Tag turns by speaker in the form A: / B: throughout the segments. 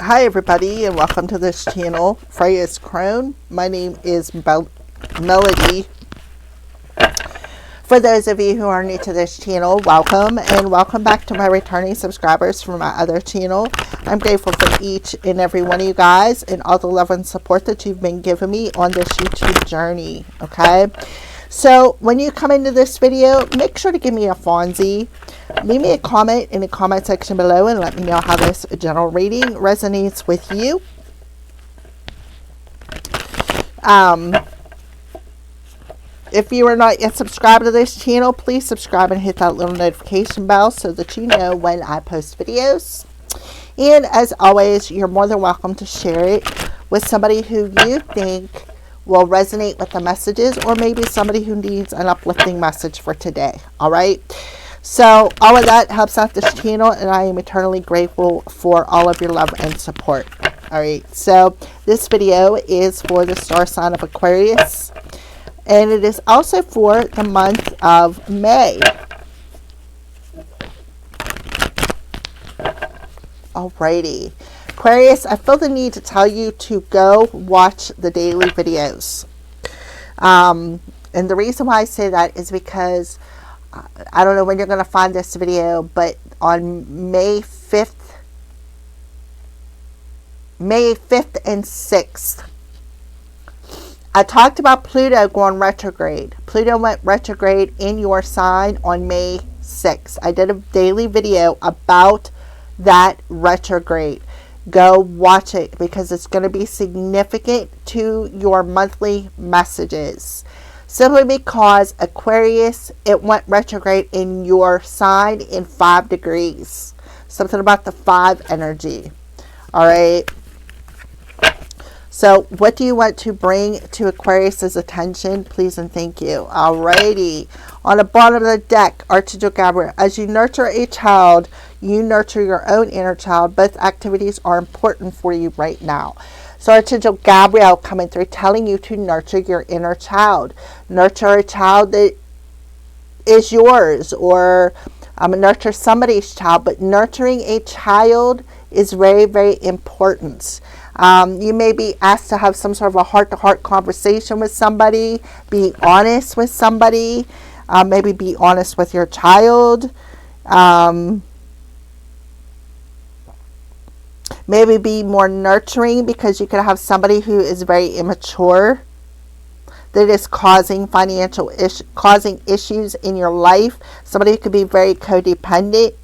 A: Hi everybody, and welcome to this channel, Freya's Crone. My name is Melody. For those of you who are new to this channel, welcome, and welcome back to my returning subscribers from my other channel. I'm grateful for each and every one of you guys and all the love and support that you've been giving me on this YouTube journey, okay? So when you come into this video, make sure to give me a Fonzie. Leave me a comment in the comment section below and let me know how this general reading resonates with you. If you are not yet subscribed to this channel, please subscribe and hit that little notification bell so that you know when I post videos. And as always, you're more than welcome to share it with somebody who you think will resonate with the messages, or maybe somebody who needs an uplifting message for today. All right. So all of that helps out this channel, and I am eternally grateful for all of your love and support. All right. So this video is for the star sign of Aquarius, and it is also for the month of May. Alrighty. Aquarius, I feel the need to tell you to go watch the daily videos. And the reason why I say that is because I don't know when you're going to find this video, but on May 5th and 6th, I talked about Pluto going retrograde. Pluto went retrograde in your sign on May 6th. I did a daily video about that retrograde. Go watch it because it's going to be significant to your monthly messages. Simply because Aquarius, it went retrograde in your sign in 5 degrees. Something about the 5 energy. All right. So what do you want to bring to Aquarius's attention? Please and thank you. Alrighty. On the bottom of the deck, Archangel Gabriel. As you nurture a child, you nurture your own inner child. Both activities are important for you right now. So Archangel Gabriel coming through telling you to nurture your inner child. Nurture a child that is yours, or nurture somebody's child. But nurturing a child is very, very important. You may be asked to have some sort of a heart-to-heart conversation with somebody. Be honest with somebody. Maybe be honest with your child. Maybe be more nurturing, because you could have somebody who is very immature that is causing causing issues in your life. Somebody who could be very codependent.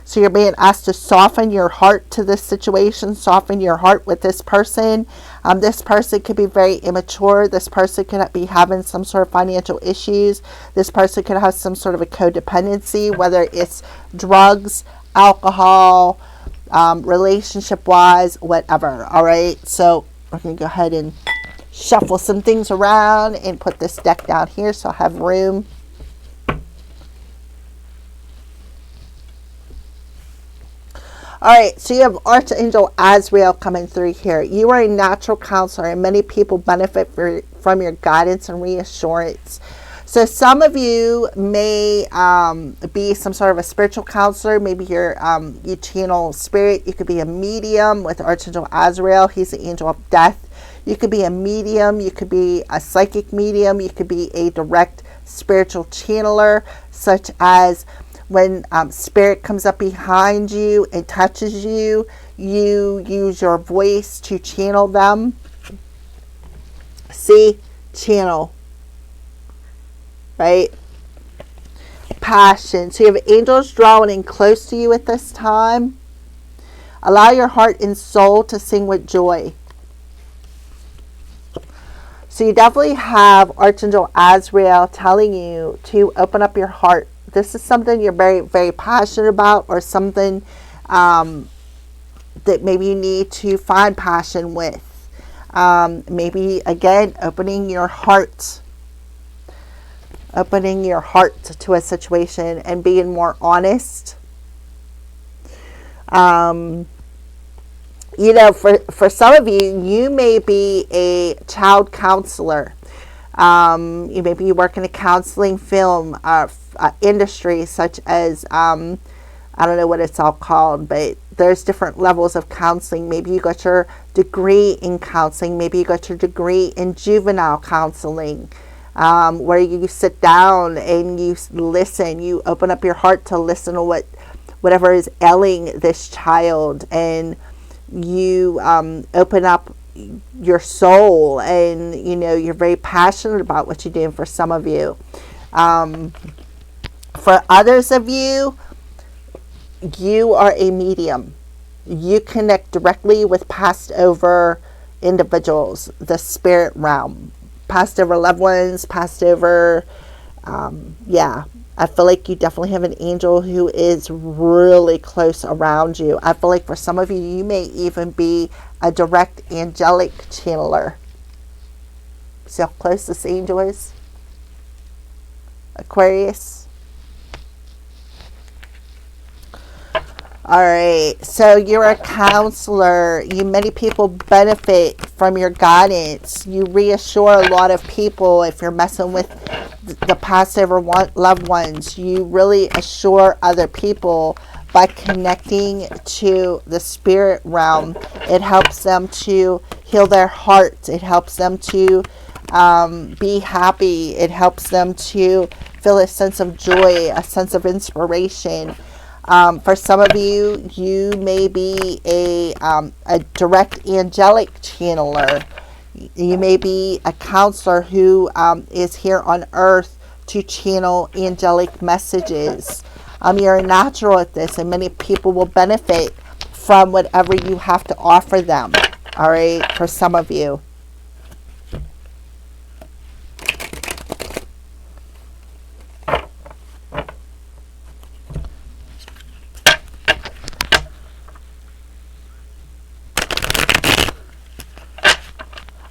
A: So you're being asked to soften your heart to this situation, soften your heart with this person. This person could be very immature. This person could be having some sort of financial issues. This person could have some sort of a codependency, whether it's drugs, alcohol, relationship-wise, whatever. All right, so we're going to go ahead and shuffle some things around and put this deck down here so I have room. Alright, so you have Archangel Azrael coming through here. You are a natural counselor, and many people benefit from your guidance and reassurance. So some of you may be some sort of a spiritual counselor. Maybe you channel spirit. You could be a medium with Archangel Azrael. He's the angel of death. You could be a medium. You could be a psychic medium. You could be a direct spiritual channeler, such as when spirit comes up behind you and touches you, you use your voice to channel them. See? Channel. Right? Passion. So you have angels drawing in close to you at this time. Allow your heart and soul to sing with joy. So you definitely have Archangel Azrael telling you to open up your heart. This is something you're very, very passionate about, or something that maybe you need to find passion with. Maybe, again, opening your heart to a situation and being more honest. You know, for some of you, you may be a child counselor. You maybe you work in a counseling film industry, such as I don't know what it's all called, but there's different levels of counseling. Maybe you got your degree in counseling. Maybe you got your degree in juvenile counseling, where you sit down and you listen. You open up your heart to listen to whatever is ailing this child, and you open up your soul, and you're very passionate about what you do. For some of you, for others of you, you are a medium. You connect directly with passed over individuals, the spirit realm, passed over loved ones, passed over, I feel like you definitely have an angel who is really close around you. I feel like for some of you, you may even be a direct angelic channeler. See how close this angel is? Aquarius. All right, so you're a counselor. Many people benefit from your guidance. You reassure a lot of people if you're messing with the past over loved ones. You really assure other people by connecting to the spirit realm. It helps them to heal their hearts. It helps them to be happy. It helps them to feel a sense of joy, a sense of inspiration. For some of you, you may be a direct angelic channeler. You may be a counselor who is here on earth to channel angelic messages. You're a natural at this, and many people will benefit from whatever you have to offer them. All right, for some of you.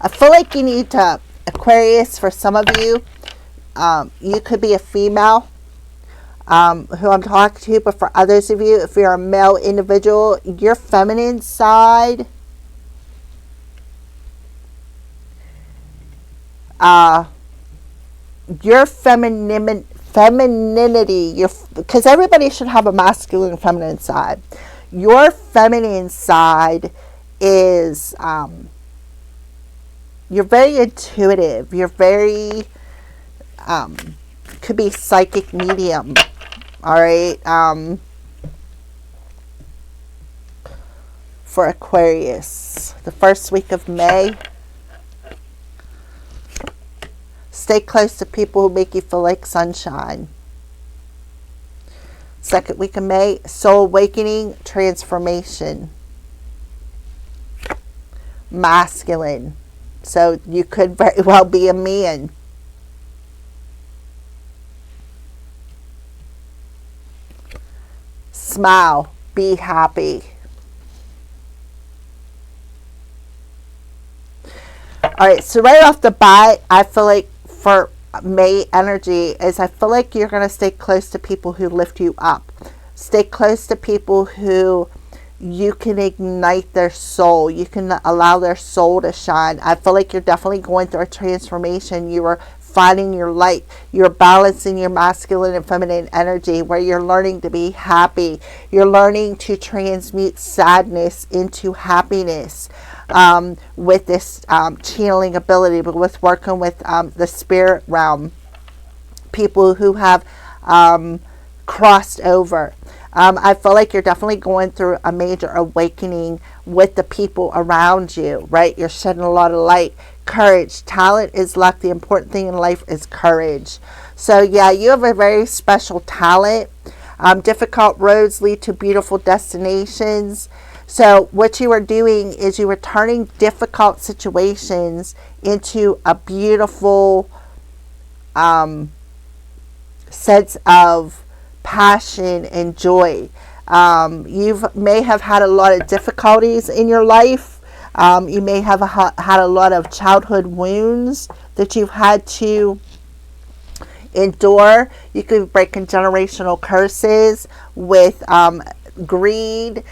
A: I feel like you need to, Aquarius, for some of you, you could be a female who I'm talking to, but for others of you, if you're a male individual, your feminine side, your femininity, because everybody should have a masculine and feminine side. Your feminine side is, you're very intuitive. You're very, could be psychic medium. All right. For Aquarius, the first week of May, stay close to people who make you feel like sunshine. Second week of May, soul awakening, transformation. Masculine. So you could very well be a man. Smile. Be happy. All right, so right off the bat, I feel like for May energy is I feel like you're going to stay close to people who lift you up. Stay close to people who you can ignite their soul. You can allow their soul to shine. I feel like you're definitely going through a transformation. You are finding your light. You're balancing your masculine and feminine energy, where you're learning to be happy. You're learning to transmute sadness into happiness with this channeling ability, but with working with the spirit realm. People who have crossed over. I feel like you're definitely going through a major awakening with the people around you, right? You're shedding a lot of light. Courage. Talent is luck. The important thing in life is courage. So yeah, you have a very special talent. Difficult roads lead to beautiful destinations. So what you are doing is you are turning difficult situations into a beautiful sense of passion and joy. You may have had a lot of difficulties in your life. You may have had a lot of childhood wounds that you've had to endure. You could be breaking generational curses with greed,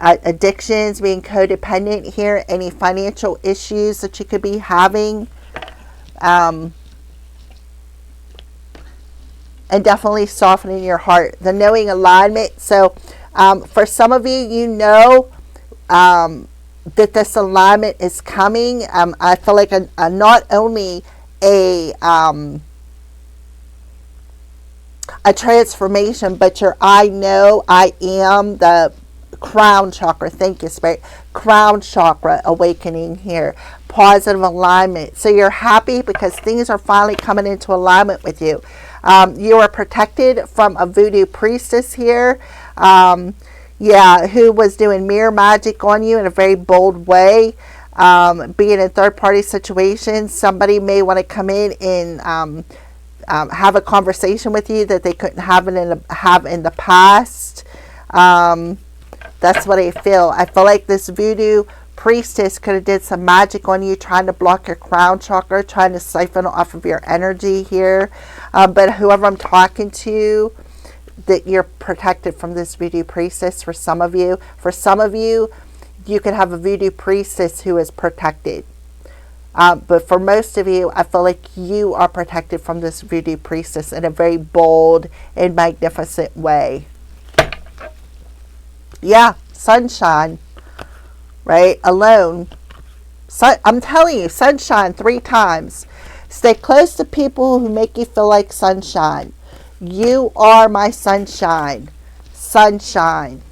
A: addictions, being codependent here, any financial issues that you could be having. And definitely softening your heart. The knowing alignment. So For some of you, you know that this alignment is coming. I feel like not only a transformation, but your I know, I am, the crown chakra. Thank you, Spirit. Crown chakra awakening here. Positive alignment. So you're happy because things are finally coming into alignment with you. You are protected from a voodoo priestess here. Who was doing mirror magic on you in a very bold way. Being in third-party situations, somebody may want to come in and have a conversation with you that they couldn't have in the past. That's what I feel. I feel like this voodoo priestess could have did some magic on you, trying to block your crown chakra, trying to siphon off of your energy here. But whoever I'm talking to, that you're protected from this voodoo priestess. For some of you, you could have a voodoo priestess who is protected. But for most of you, I feel like you are protected from this voodoo priestess in a very bold and magnificent way. Yeah, sunshine, right? Alone. I'm telling you, sunshine 3 times. Stay close to people who make you feel like sunshine. You are my sunshine. Sunshine.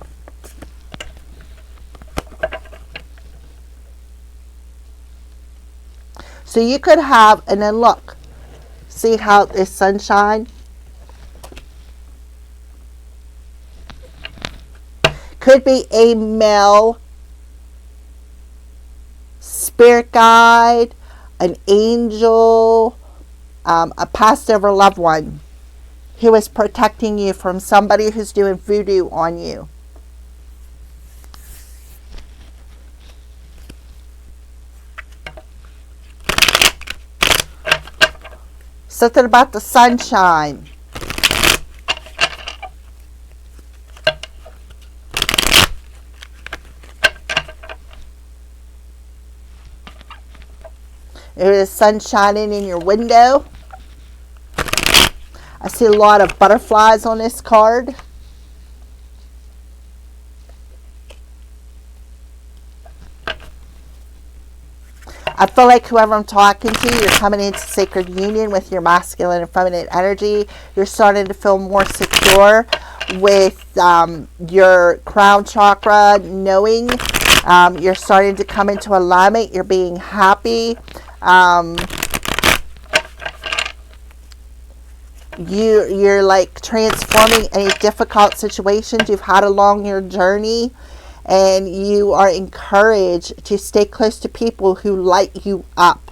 A: So you could have, and then look, see how this sunshine? Could be a male spirit guide, an angel, a past or loved one who is protecting you from somebody who's doing voodoo on you. Something about the sunshine. There is sun shining in your window. I see a lot of butterflies on this card. I feel like whoever I'm talking to, you're coming into sacred union with your masculine and feminine energy. You're starting to feel more secure with your crown chakra, knowing you're starting to come into alignment. You're being happy. You're like transforming any difficult situations you've had along your journey, and you are encouraged to stay close to people who light you up,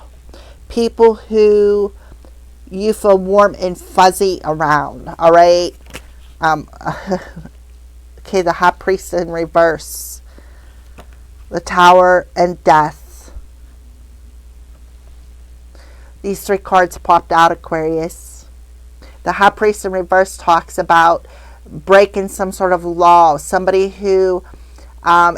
A: people who you feel warm and fuzzy around. All right. Okay, the High Priest in reverse, the Tower, and Death. These 3 cards popped out, Aquarius. The High Priest in reverse talks about breaking some sort of law, somebody who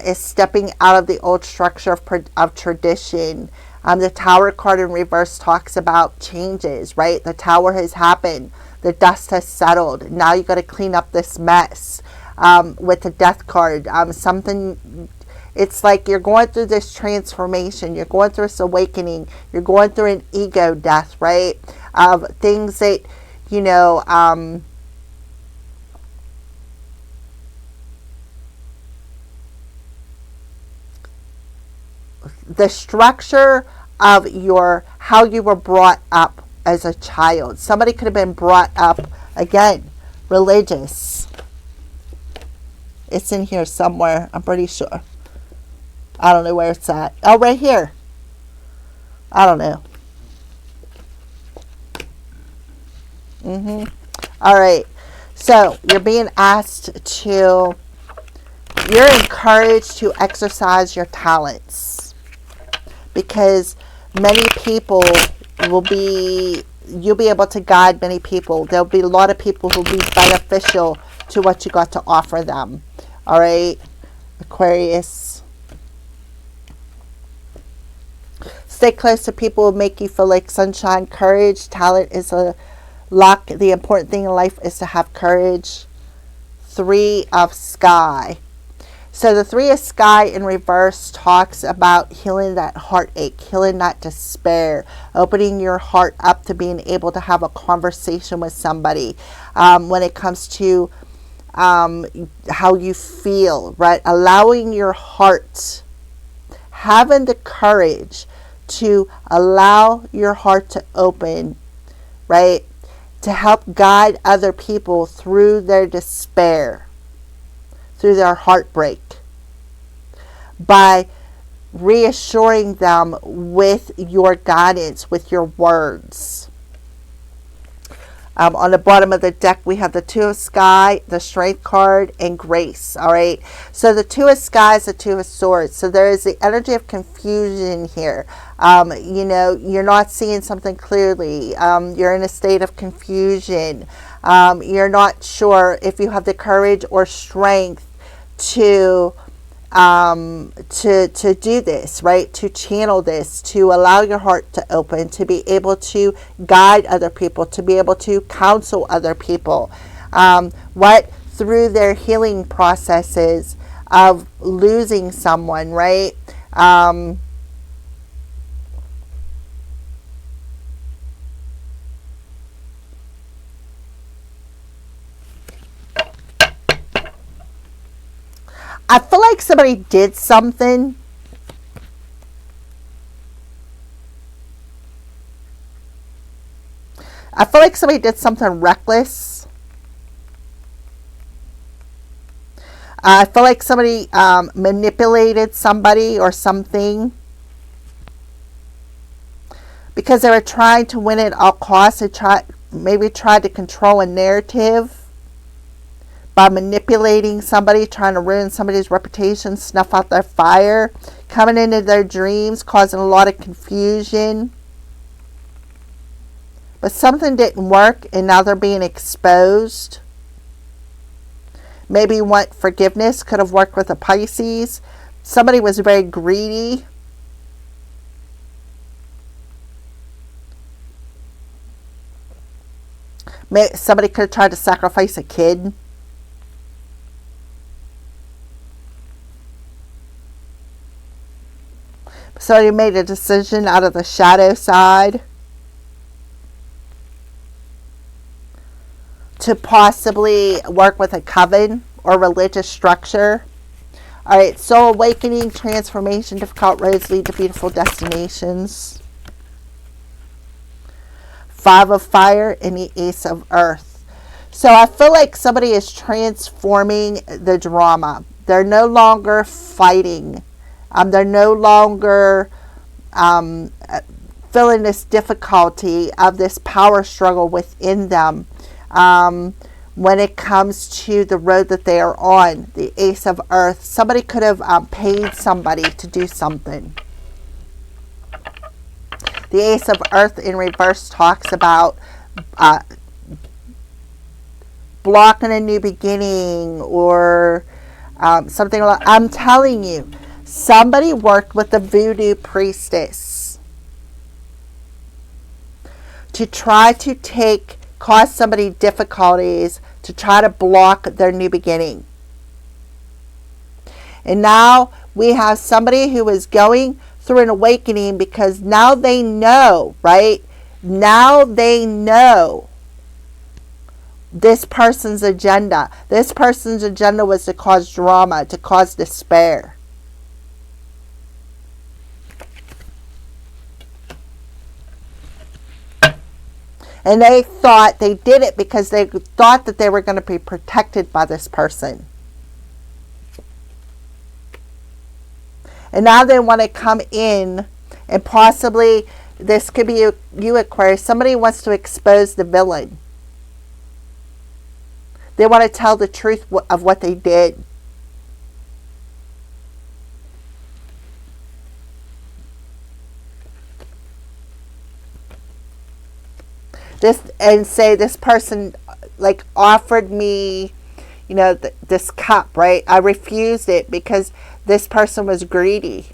A: is stepping out of the old structure of tradition. The Tower card in reverse talks about changes, right? The Tower has happened. The dust has settled. Now you got to clean up this mess. With the Death card, it's like you're going through this transformation. You're going through this awakening. You're going through an ego death, right? Of things that, you know, the structure of how you were brought up as a child. Somebody could have been brought up, again, religious. It's in here somewhere, I'm pretty sure. I don't know where it's at. Oh, right here. I don't know. All right. So you're being asked to, you're encouraged to exercise your talents, because many people you'll be able to guide many people. There'll be a lot of people who'll be beneficial to what you got to offer them. All right, Aquarius. Stay close to people who make you feel like sunshine. Courage, talent is a luck. The important thing in life is to have courage. Three of Sky. So the Three of Sky in reverse talks about healing that heartache, healing that despair, opening your heart up to being able to have a conversation with somebody when it comes to how you feel, right? Allowing your heart, having the courage to allow your heart to open, right? To help guide other people through their despair, through their heartbreak, by reassuring them with your guidance, with your words. On the bottom of the deck, we have the Two of Sky, the Strength card, and Grace. All right. So the Two of Sky is the Two of Swords. So there is the energy of confusion here. You know, you're not seeing something clearly. You're in a state of confusion. You're not sure if you have the courage or strength to do this, right? To channel this, to allow your heart to open, to be able to guide other people, to be able to counsel other people, through their healing processes of losing someone, right? I feel like somebody did something. I feel like somebody did something reckless. I feel like somebody manipulated somebody or something, because they were trying to win at all costs. They maybe tried to control a narrative by manipulating somebody, trying to ruin somebody's reputation, snuff out their fire, coming into their dreams, causing a lot of confusion. But something didn't work, and now they're being exposed. Maybe you want forgiveness. Could have worked with a Pisces. Somebody was very greedy. Somebody could have tried to sacrifice a kid. Somebody made a decision out of the shadow side to possibly work with a coven or religious structure. All right, soul awakening, transformation, difficult roads lead to beautiful destinations. Five of Fire and the Ace of Earth. So I feel like somebody is transforming the drama. They're no longer fighting. They're no longer feeling this difficulty of this power struggle within them when it comes to the road that they are on. The Ace of Earth. Somebody could have paid somebody to do something. The Ace of Earth in reverse talks about blocking a new beginning or something like. I'm telling you, somebody worked with the Voodoo priestess to try to cause somebody difficulties, to try to block their new beginning. And now we have somebody who is going through an awakening, because now they know, right? Now they know this person's agenda. This person's agenda was to cause drama, to cause despair. And they thought they did it because they thought that they were going to be protected by this person. And now they want to come in and possibly, this could be you, Aquarius, somebody wants to expose the villain. They want to tell the truth of what they did. And say this person like offered me, you know, this cup, right? I refused it because this person was greedy.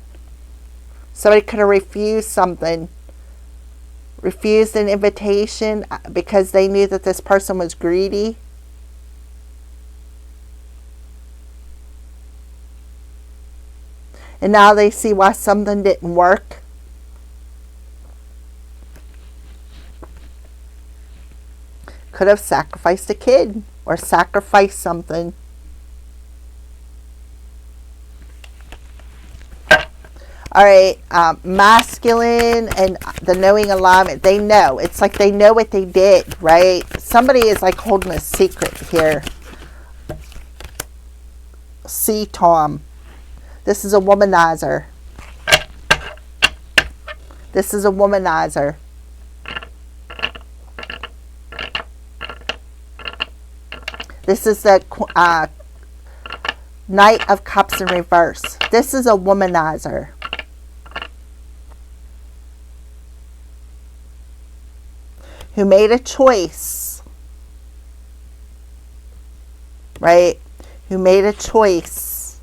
A: Somebody could have refused something, refused an invitation because they knew that this person was greedy. And now they see why something didn't work. Could have sacrificed a kid or sacrificed something. All right, masculine and the knowing alignment. They know. It's like they know what they did, right? Somebody is like holding a secret here. See, Tom. This is a womanizer. This is a womanizer. This is the Knight of Cups in reverse. This is a womanizer. Who made a choice, right? Who made a choice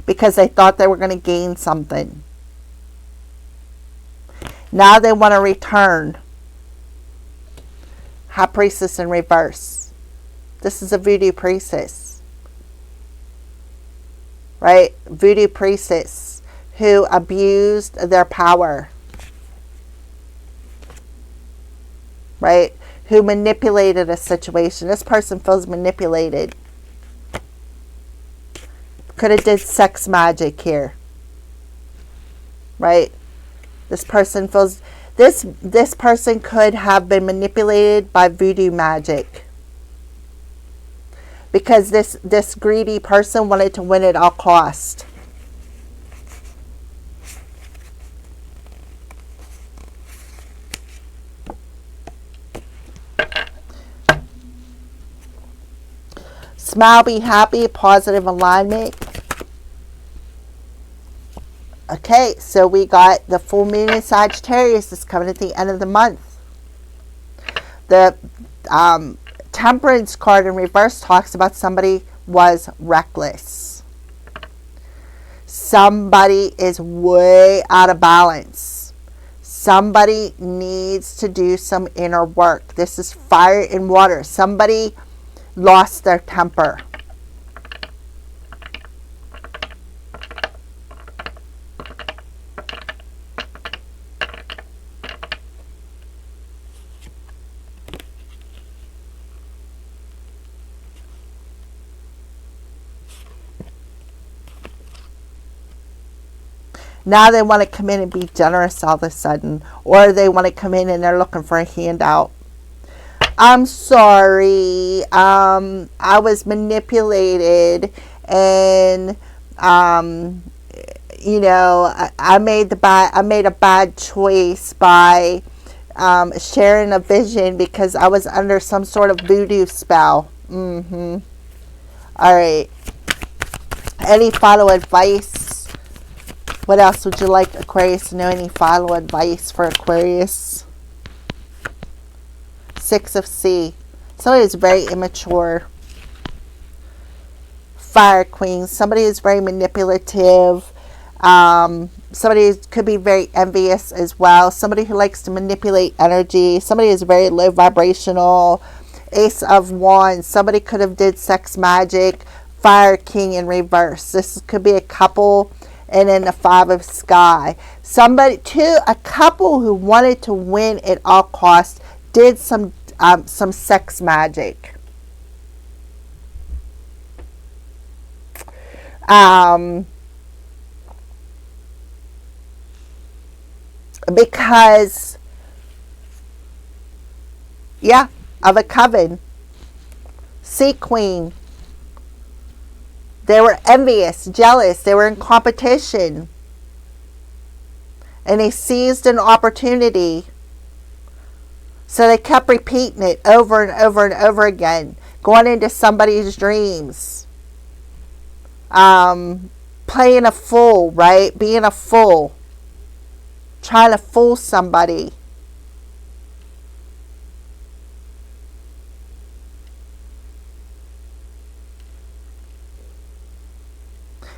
A: because they thought they were going to gain something. Now they want to return. High Priestess in reverse. This is a Voodoo Priestess, right? Voodoo Priestess who abused their power. Right? Who manipulated a situation. This person feels manipulated. Could have did sex magic here. Right? This person feels... This person could have been manipulated by voodoo magic. Because this greedy person wanted to win at all cost. Smile, be happy, positive alignment. Okay, so we got the full moon in Sagittarius that's coming at the end of the month. The Temperance card in reverse talks about somebody was reckless. Somebody is way out of balance. Somebody needs to do some inner work. This is fire and water. Somebody lost their temper. Now they want to come in and be generous all of a sudden, or they want to come in and they're looking for a handout. I'm sorry, I was manipulated, and you know, I made a bad choice by sharing a vision because I was under some sort of voodoo spell. All right. Any final advice? What else would you like Aquarius to know? Any final advice for Aquarius? Six of Sea. Somebody is very immature. Fire Queen. Somebody is very manipulative. Somebody could be very envious as well. Somebody who likes to manipulate energy. Somebody is very low vibrational. Ace of Wands. Somebody could have did sex magic. Fire King in reverse. This could be a couple. And then the Five of Sky. A couple who wanted to win at all costs did some sex magic. Because, yeah, of a coven. Sea Queen. They were envious, jealous. They were in competition. And they seized an opportunity. So they kept repeating it over and over and over again. Going into somebody's dreams. Playing a fool, right? Being a fool. Trying to fool somebody.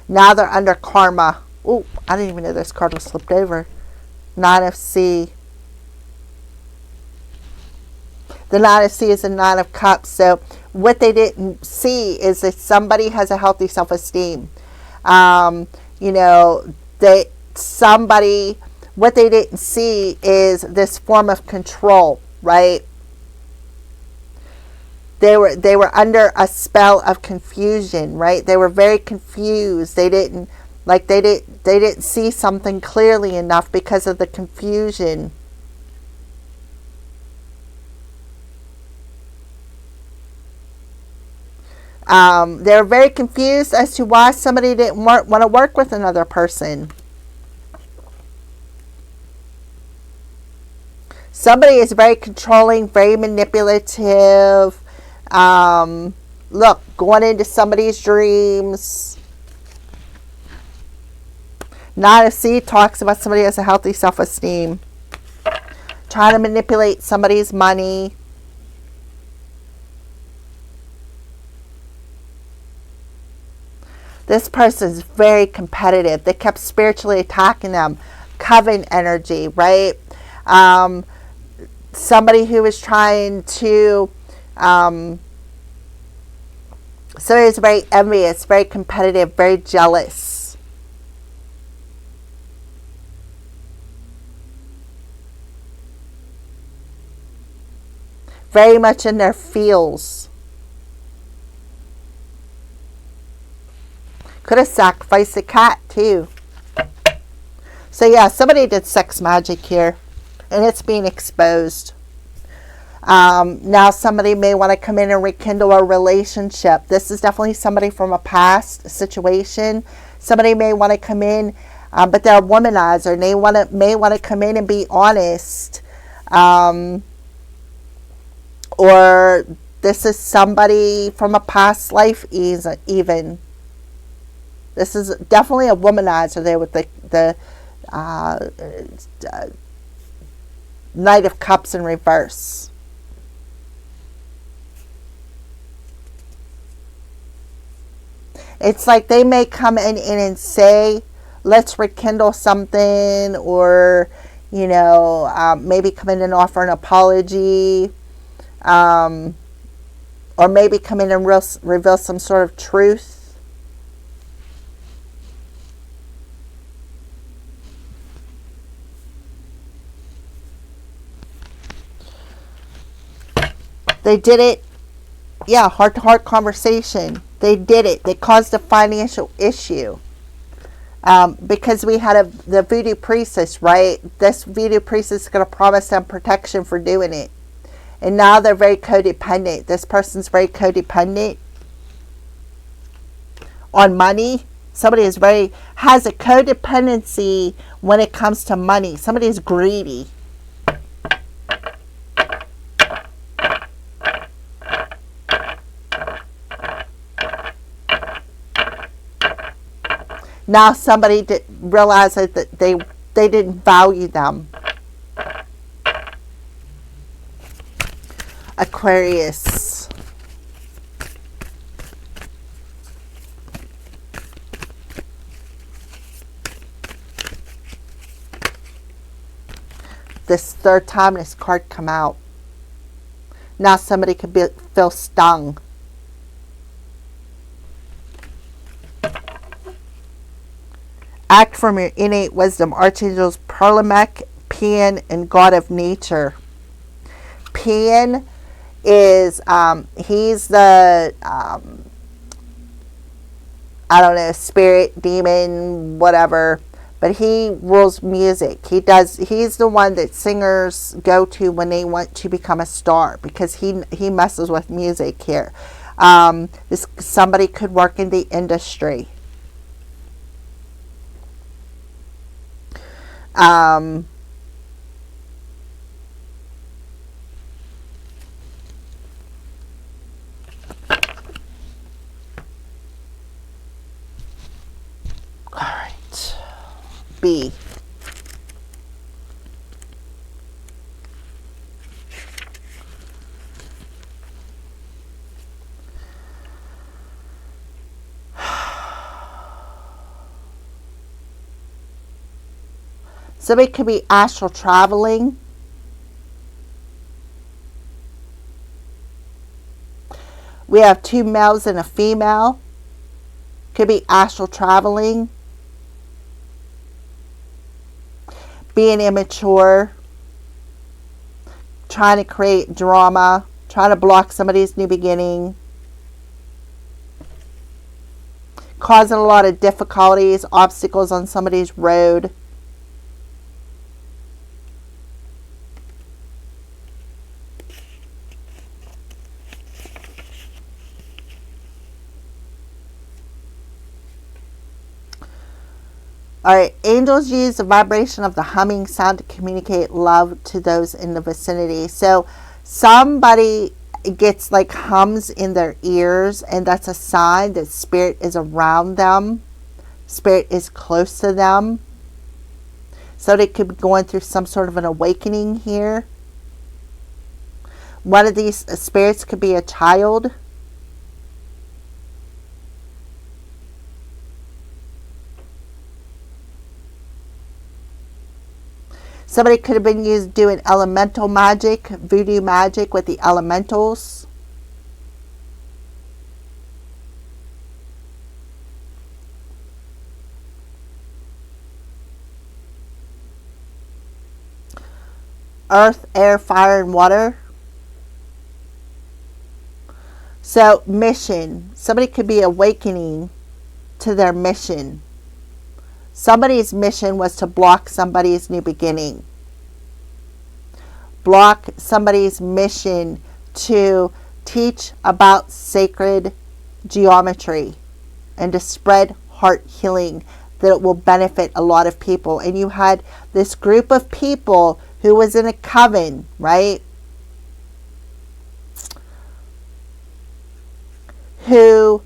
A: Now they're under karma. Oh, I didn't even know this card was flipped over. Nine of Sea. The Nine of Sea is the Nine of Cups. So what they didn't see is that somebody has a healthy self-esteem. You you know, what they didn't see is this form of control, right? They were under a spell of confusion, right? They were very confused. They didn't see something clearly enough because of the confusion. They were very confused as to why somebody didn't want to work with another person. Somebody is very controlling, very manipulative. Look, going into somebody's dreams. Nine of Seed talks about somebody who has a healthy self-esteem. Trying to manipulate somebody's money. This person is very competitive. They kept spiritually attacking them. Coven energy, right? Somebody who is trying to... somebody is very envious, very competitive, very jealous. Very much in their feels. Could have sacrificed a cat too. So yeah, somebody did sex magic here. And it's being exposed. Now somebody may want to come in and rekindle a relationship. This is definitely somebody from a past situation. Somebody may want to come in, but they're a womanizer. And they may want to come in and be honest. Or this is somebody from a past life even. This is definitely a womanizer there with the Knight of Cups in reverse. It's like they may come in and say, let's rekindle something, or, you know, maybe come in and offer an apology, or maybe come in and reveal some sort of truth. They did it. Yeah, heart-to-heart conversation. They did it. They caused a financial issue. Because we had the voodoo priestess, right? This voodoo priestess is going to promise them protection for doing it. And now they're very codependent. This person's very codependent on money. Somebody has a codependency when it comes to money. Somebody is greedy. Now somebody realized that they didn't value them. Aquarius. This third time this card come out. Now somebody could feel stung. Act from your innate wisdom. Archangels Perlamech, Pan, and God of Nature. Pan is, he's the, I don't know, spirit, demon, whatever. But he rules music. He's the one that singers go to when they want to become a star, because he messes with music here. Somebody could work in the industry. All right. B. Somebody could be astral traveling. We have two males and a female. Could be astral traveling. being immature, trying to create drama, trying to block somebody's new beginning, causing a lot of difficulties, obstacles on somebody's road. All right, angels use the vibration of the humming sound to communicate love to those in the vicinity. So somebody gets like hums in their ears, and that's a sign that spirit is around them. Spirit is close to them. So they could be going through some sort of an awakening here. One of these spirits could be a child. Somebody could have been used doing elemental magic, voodoo magic with the elementals. Earth, air, fire, and water. So, mission. Somebody could be awakening to their mission. Somebody's mission was to block somebody's new beginning. Block somebody's mission to teach about sacred geometry and to spread heart healing, that it will benefit a lot of people. And you had this group of people who was in a coven, right? Who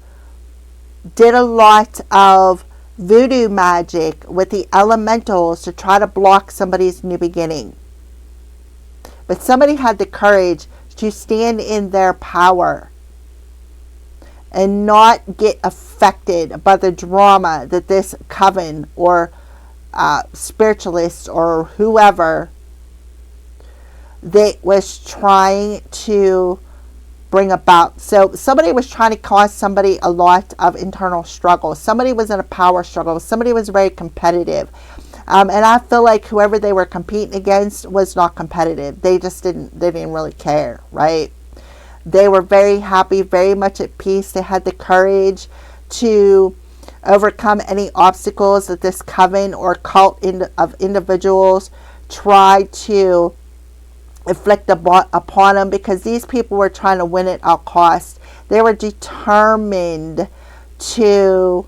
A: did a lot of voodoo magic with the elementals to try to block somebody's new beginning. But somebody had the courage to stand in their power and not get affected by the drama that this coven or spiritualist or whoever that was trying to bring about. So somebody was trying to cause somebody a lot of internal struggle. Somebody was in a power struggle. Somebody was very competitive. And I feel like whoever they were competing against was not competitive. They didn't really care, right? They were very happy, very much at peace. They had the courage to overcome any obstacles that this coven or cult of individuals tried to inflict upon them, because these people were trying to win at all costs. They were determined to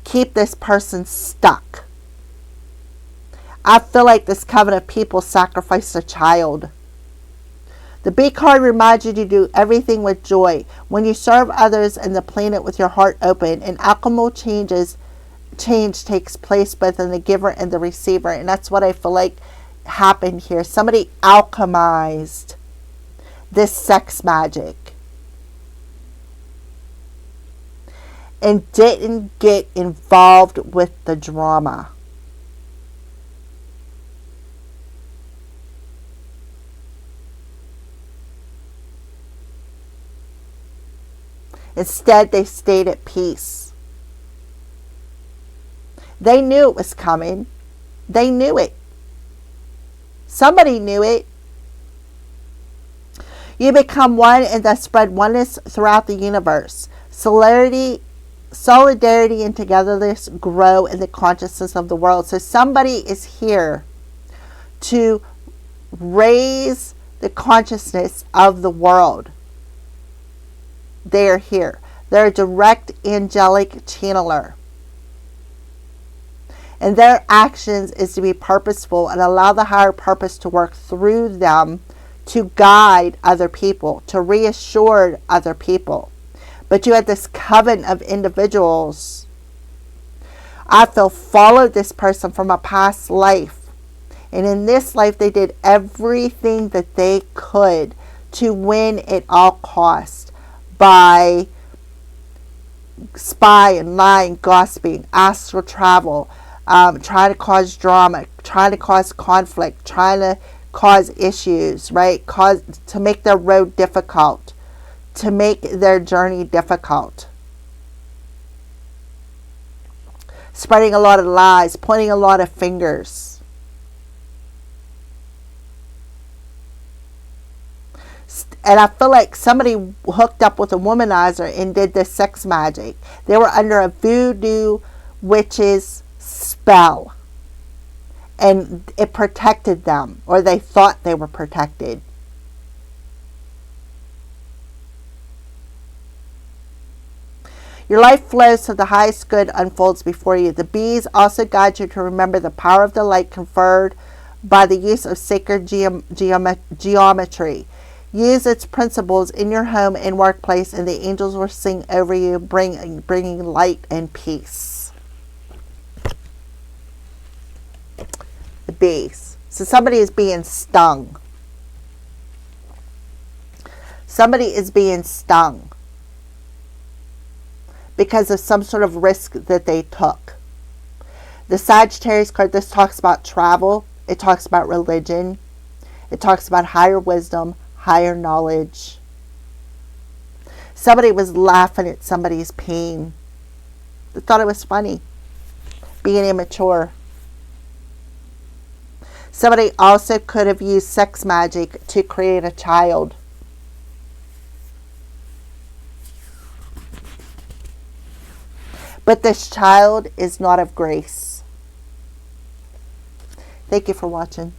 A: keep this person stuck. I feel like this coven of people sacrificed a child. The B card reminds you to do everything with joy. When you serve others and the planet with your heart open, an alchemical change takes place both in the giver and the receiver. And that's what I feel like happened here. Somebody alchemized this sex magic and didn't get involved with the drama. Instead, they stayed at peace. They knew it was coming. They knew it. Somebody knew it. You become one and thus spread oneness throughout the universe. Solidarity and togetherness grow in the consciousness of the world. So somebody is here to raise the consciousness of the world. They are here. They're a direct angelic channeler. And their actions is to be purposeful and allow the higher purpose to work through them to guide other people, to reassure other people. But you had this coven of individuals, I feel, followed this person from a past life. And in this life, they did everything that they could to win at all costs by spying, lying, gossiping, astral travel, trying to cause drama, trying to cause conflict, trying to cause issues, right? To make their road difficult, to make their journey difficult. Spreading a lot of lies, pointing a lot of fingers. And I feel like somebody hooked up with a womanizer and did this sex magic. They were under a voodoo witch's spell. And it protected them, or they thought they were protected. Your life flows so the highest good unfolds before you. The bees also guide you to remember the power of the light conferred by the use of sacred geometry. Use its principles in your home and workplace, and the angels will sing over you, bringing light and peace. The bees. So somebody is being stung. Somebody is being stung because of some sort of risk that they took. The Sagittarius card, this talks about travel. It talks about religion. It talks about higher wisdom, higher knowledge. Somebody was laughing at somebody's pain. They thought it was funny. Being immature. Somebody also could have used sex magic to create a child. But this child is not of grace. Thank you for watching.